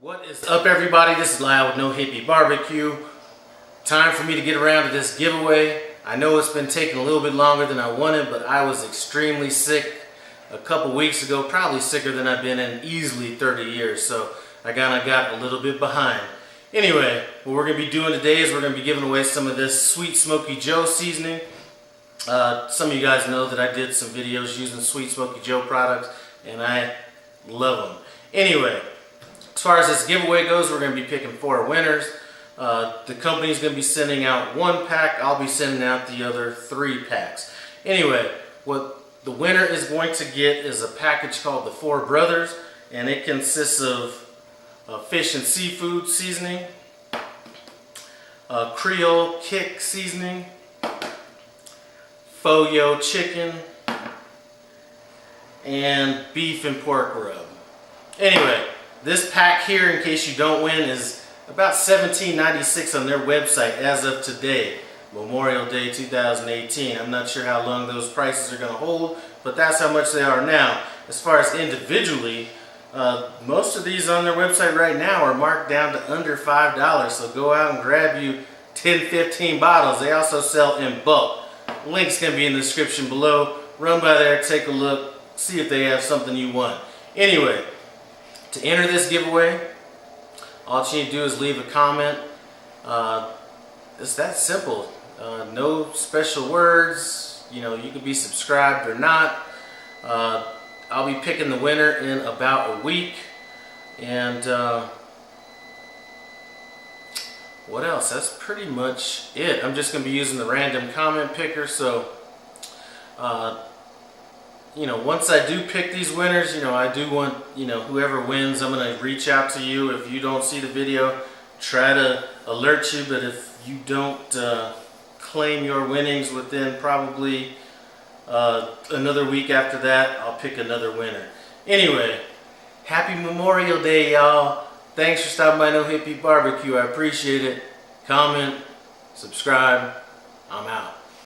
What is up, everybody? This is Lyle with No Hippie Barbecue. Time for me to get around to this giveaway. I know it's been taking a little bit longer than I wanted, but I was extremely sick a couple weeks ago, probably sicker than I've been in easily 30 years, so I kind of got a little bit behind. Anyway, what we're going to be doing today is we're going to be giving away some of this Sweet Smokie Joe seasoning. Some of you guys know that I did some videos using Sweet Smokie Joe products, and I love them. Anyway, as far as this giveaway goes, we're going to be picking 4 winners. The company's going to be sending out 1 pack. I'll be sending out the other 3 packs. Anyway, what the winner is going to get is a package called the 4 Brothers, and it consists of fish and seafood seasoning, Creole kick seasoning, Fo-Yo chicken, and beef and pork rub. Anyway, this pack here, in case you don't win, is about $17.96 on their website as of today, Memorial Day 2018. I'm not sure how long those prices are going to hold, but that's how much they are now. As far as individually, most of these on their website right now are marked down to under $5, so go out and grab you 10-15 bottles. They also sell in bulk. Link's going to be in the description below. Run by there, take a look, see if they have something you want. Anyway, to enter this giveaway, all you need to do is leave a comment. It's that simple. No special words. You know, you can be subscribed or not. I'll be picking the winner in about a week. And what else? That's pretty much it. I'm just going to be using the random comment picker. So, you know, once I do pick these winners, you know, I do want, you know, whoever wins, I'm going to reach out to you. If you don't see the video, try to alert you. But if you don't claim your winnings within probably another week after that, I'll pick another winner. Anyway, happy Memorial Day, y'all. Thanks for stopping by No Hippie Barbecue. I appreciate it. Comment, subscribe. I'm out.